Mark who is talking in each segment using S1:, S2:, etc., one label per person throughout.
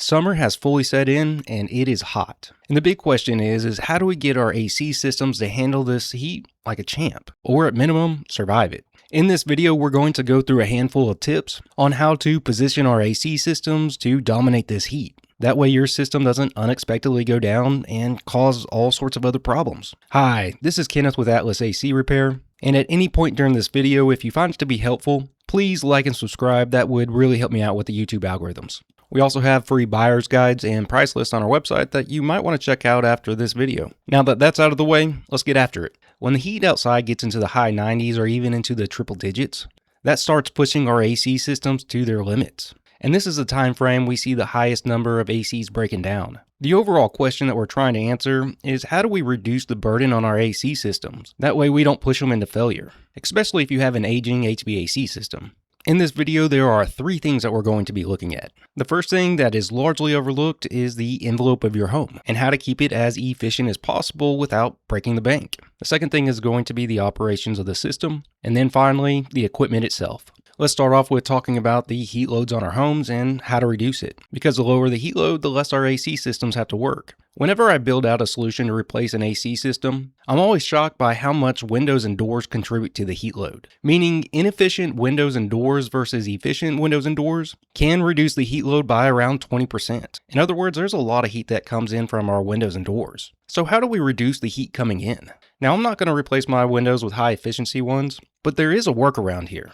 S1: Summer has fully set in and it is hot. And the big question is how do we get our AC systems to handle this heat like a champ, or at minimum, survive it? In this video, we're going to go through a handful of tips on how to position our AC systems to dominate this heat. That way your system doesn't unexpectedly go down and cause all sorts of other problems. Hi, this is Kenneth with Atlas AC Repair, and at any point during this video, if you find it to be helpful, please like and subscribe. That would really help me out with the YouTube algorithms. We also have free buyer's guides and price lists on our website that you might want to check out after this video. Now that that's out of the way, let's get after it. When the heat outside gets into the high 90s or even into the triple digits, that starts pushing our AC systems to their limits. And this is the time frame we see the highest number of ACs breaking down. The overall question that we're trying to answer is how do we reduce the burden on our AC systems? That way we don't push them into failure, especially if you have an aging HVAC system. In this video, there are 3 things that we're going to be looking at. The first thing that is largely overlooked is the envelope of your home and how to keep it as efficient as possible without breaking the bank. The second thing is going to be the operations of the system, and then finally, the equipment itself. Let's start off with talking about the heat loads on our homes and how to reduce it. Because the lower the heat load, the less our AC systems have to work. Whenever I build out a solution to replace an AC system, I'm always shocked by how much windows and doors contribute to the heat load. Meaning inefficient windows and doors versus efficient windows and doors can reduce the heat load by around 20%. In other words, there's a lot of heat that comes in from our windows and doors. So how do we reduce the heat coming in? Now, I'm not going to replace my windows with high efficiency ones, but there is a workaround here.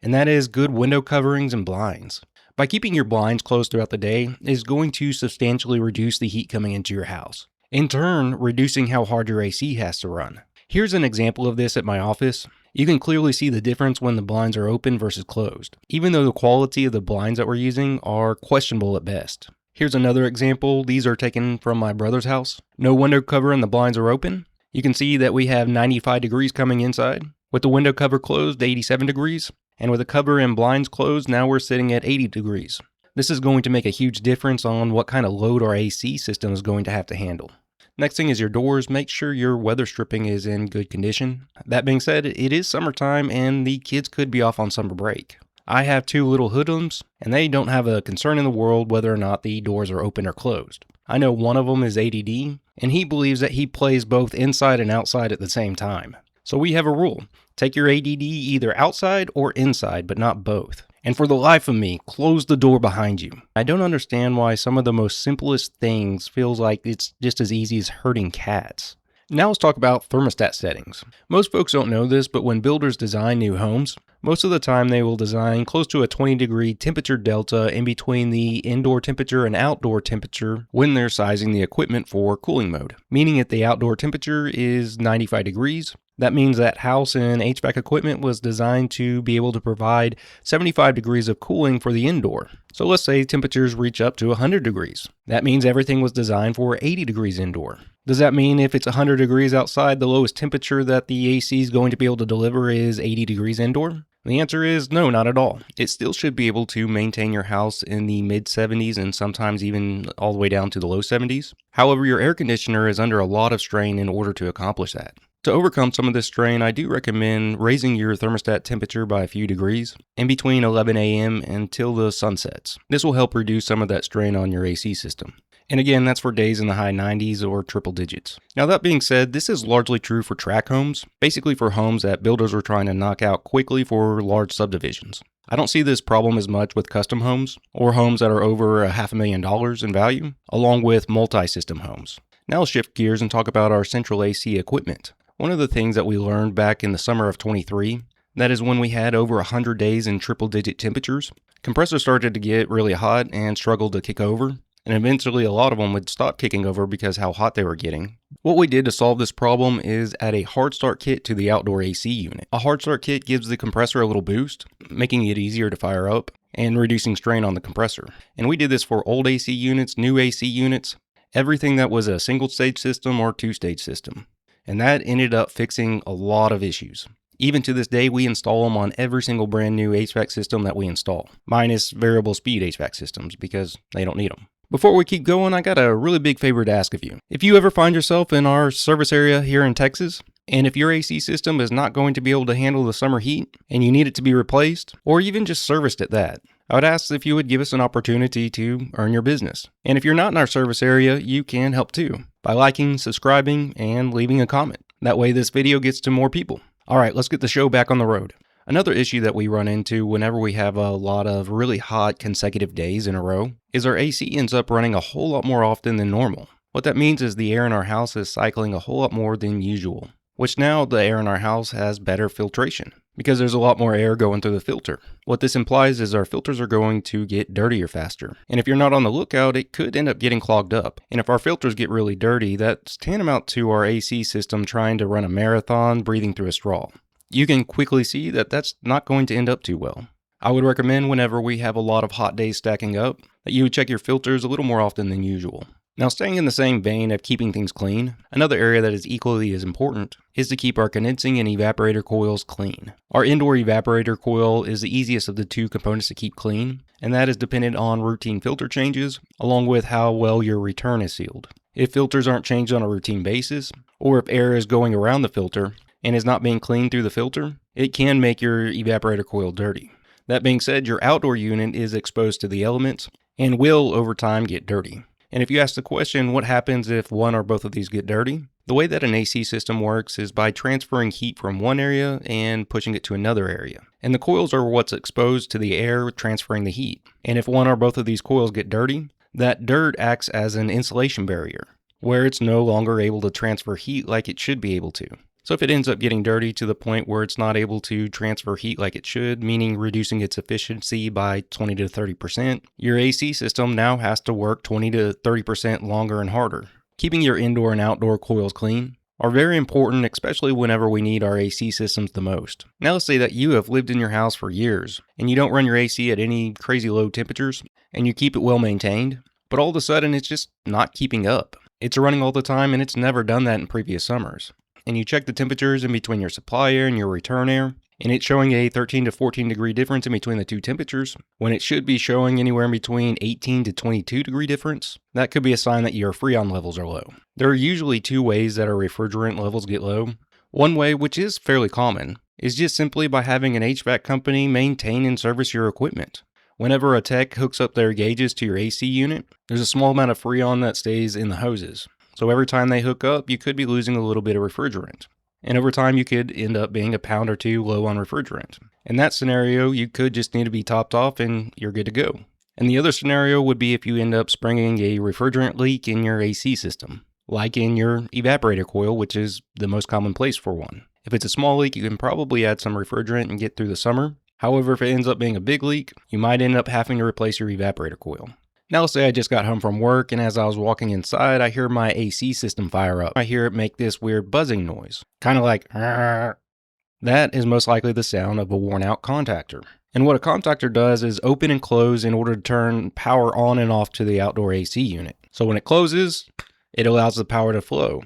S1: And that is good window coverings and blinds. By keeping your blinds closed throughout the day is going to substantially reduce the heat coming into your house, in turn reducing how hard your AC has to run. Here's an example of this at my office. You can clearly see the difference when the blinds are open versus closed, even though the quality of the blinds that we're using are questionable at best. Here's another example. These are taken from my brother's house. No window cover and the blinds are open. You can see that we have 95 degrees coming inside. With the window cover closed, 87 degrees. And with the cover and blinds closed, now we're sitting at 80 degrees. This is going to make a huge difference on what kind of load our AC system is going to have to handle. Next thing is your doors. Make sure your weather stripping is in good condition. That being said, it is summertime and the kids could be off on summer break. I have 2 little hoodlums and they don't have a concern in the world whether or not the doors are open or closed. I know one of them is ADD and he believes that he plays both inside and outside at the same time. So we have a rule. Take your ADD either outside or inside, but not both. And for the life of me, close the door behind you. I don't understand why some of the most simplest things feels like it's just as easy as herding cats. Now let's talk about thermostat settings. Most folks don't know this, but when builders design new homes, most of the time they will design close to a 20-degree temperature delta in between the indoor temperature and outdoor temperature when they're sizing the equipment for cooling mode. Meaning if the outdoor temperature is 95 degrees, that means that house and HVAC equipment was designed to be able to provide 75 degrees of cooling for the indoor. So let's say temperatures reach up to 100 degrees. That means everything was designed for 80 degrees indoor. Does that mean if it's 100 degrees outside, the lowest temperature that the AC is going to be able to deliver is 80 degrees indoor? The answer is no, not at all. It still should be able to maintain your house in the mid 70s and sometimes even all the way down to the low 70s. However, your air conditioner is under a lot of strain in order to accomplish that. To overcome some of this strain, I do recommend raising your thermostat temperature by a few degrees in between 11 a.m. until the sun sets. This will help reduce some of that strain on your AC system. And again, that's for days in the high 90s or triple digits. Now that being said, this is largely true for tract homes, basically for homes that builders are trying to knock out quickly for large subdivisions. I don't see this problem as much with custom homes or homes that are over $500,000 in value, along with multi-system homes. Now let's shift gears and talk about our central AC equipment. One of the things that we learned back in the summer of 23, that is when we had over 100 days in triple-digit temperatures, compressors started to get really hot and struggled to kick over, and eventually a lot of them would stop kicking over because how hot they were getting. What we did to solve this problem is add a hard start kit to the outdoor AC unit. A hard start kit gives the compressor a little boost, making it easier to fire up and reducing strain on the compressor. And we did this for old AC units, new AC units, everything that was a single-stage system or 2-stage system. And that ended up fixing a lot of issues. Even to this day, we install them on every single brand new HVAC system that we install, minus variable speed HVAC systems because they don't need them. Before we keep going, I got a really big favor to ask of you. If you ever find yourself in our service area here in Texas, and if your AC system is not going to be able to handle the summer heat and you need it to be replaced, or even just serviced at that, I would ask if you would give us an opportunity to earn your business. And if you're not in our service area, you can help too by liking, subscribing, and leaving a comment. That way this video gets to more people. All right, let's get the show back on the road. Another issue that we run into whenever we have a lot of really hot consecutive days in a row is our AC ends up running a whole lot more often than normal. What that means is the air in our house is cycling a whole lot more than usual, which now the air in our house has better filtration because there's a lot more air going through the filter. What this implies is our filters are going to get dirtier faster. And if you're not on the lookout, it could end up getting clogged up. And if our filters get really dirty, that's tantamount to our AC system trying to run a marathon breathing through a straw. You can quickly see that that's not going to end up too well. I would recommend whenever we have a lot of hot days stacking up, that you would check your filters a little more often than usual. Now, staying in the same vein of keeping things clean, another area that is equally as important is to keep our condensing and evaporator coils clean. Our indoor evaporator coil is the easiest of the two components to keep clean, and that is dependent on routine filter changes, along with how well your return is sealed. If filters aren't changed on a routine basis, or if air is going around the filter and is not being cleaned through the filter, it can make your evaporator coil dirty. That being said, your outdoor unit is exposed to the elements and will over time get dirty. And if you ask the question, what happens if one or both of these get dirty? The way that an AC system works is by transferring heat from one area and pushing it to another area. And the coils are what's exposed to the air transferring the heat. And if one or both of these coils get dirty, that dirt acts as an insulation barrier, where it's no longer able to transfer heat like it should be able to. So if it ends up getting dirty to the point where it's not able to transfer heat like it should, meaning reducing its efficiency by 20 to 30%, your AC system now has to work 20 to 30% longer and harder. Keeping your indoor and outdoor coils clean are very important, especially whenever we need our AC systems the most. Now let's say that you have lived in your house for years and you don't run your AC at any crazy low temperatures and you keep it well maintained, but all of a sudden it's just not keeping up. It's running all the time and it's never done that in previous summers. And you check the temperatures in between your supply air and your return air, and it's showing a 13 to 14 degree difference in between the two temperatures, when it should be showing anywhere in between 18 to 22 degree difference. That could be a sign that your Freon levels are low. There are usually two ways that our refrigerant levels get low. One way, which is fairly common, is just simply by having an HVAC company maintain and service your equipment. Whenever a tech hooks up their gauges to your AC unit, there's a small amount of Freon that stays in the hoses. So every time they hook up, you could be losing a little bit of refrigerant. And over time, you could end up being a pound or two low on refrigerant. In that scenario, you could just need to be topped off and you're good to go. And the other scenario would be if you end up springing a refrigerant leak in your AC system, like in your evaporator coil, which is the most common place for one. If it's a small leak, you can probably add some refrigerant and get through the summer. However, if it ends up being a big leak, you might end up having to replace your evaporator coil. Now let's say I just got home from work and as I was walking inside, I hear my AC system fire up. I hear it make this weird buzzing noise, kind of like "Arr." That is most likely the sound of a worn out contactor. And what a contactor does is open and close in order to turn power on and off to the outdoor AC unit. So when it closes, it allows the power to flow.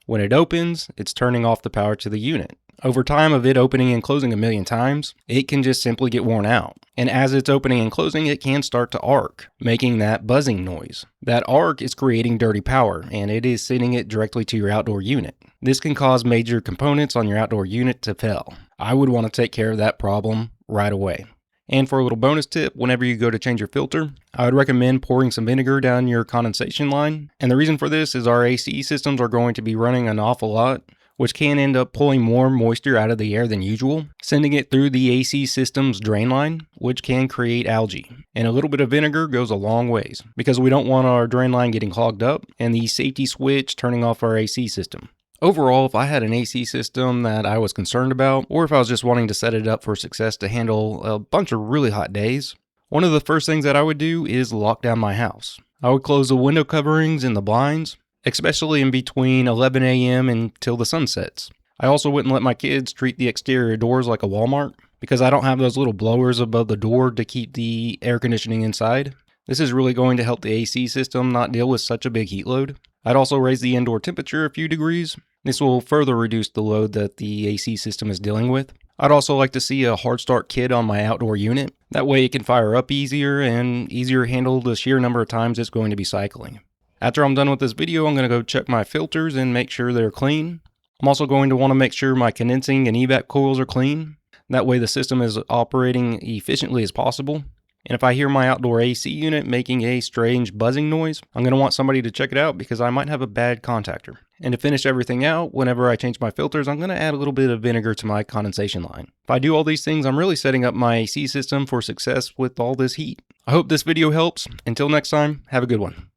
S1: When it opens, it's turning off the power to the unit. Over time of it opening and closing a million times, it can just simply get worn out. And as it's opening and closing, it can start to arc, making that buzzing noise. That arc is creating dirty power, and it is sending it directly to your outdoor unit. This can cause major components on your outdoor unit to fail. I would want to take care of that problem right away. And for a little bonus tip, whenever you go to change your filter, I would recommend pouring some vinegar down your condensation line. And the reason for this is our AC systems are going to be running an awful lot, which can end up pulling more moisture out of the air than usual, sending it through the AC system's drain line, which can create algae. And a little bit of vinegar goes a long ways, because we don't want our drain line getting clogged up and the safety switch turning off our AC system. Overall, if I had an AC system that I was concerned about, or if I was just wanting to set it up for success to handle a bunch of really hot days, one of the first things that I would do is lock down my house. I would close the window coverings and the blinds, especially in between 11 a.m. until the sun sets. I also wouldn't let my kids treat the exterior doors like a Walmart, because I don't have those little blowers above the door to keep the air conditioning inside. This is really going to help the AC system not deal with such a big heat load. I'd also raise the indoor temperature a few degrees. This will further reduce the load that the AC system is dealing with. I'd also like to see a hard start kit on my outdoor unit. That way it can fire up easier and easier handle the sheer number of times it's going to be cycling. After I'm done with this video, I'm going to go check my filters and make sure they're clean. I'm also going to want to make sure my condensing and evac coils are clean. That way the system is operating efficiently as possible. And if I hear my outdoor AC unit making a strange buzzing noise, I'm going to want somebody to check it out because I might have a bad contactor. And to finish everything out, whenever I change my filters, I'm going to add a little bit of vinegar to my condensation line. If I do all these things, I'm really setting up my AC system for success with all this heat. I hope this video helps. Until next time, have a good one.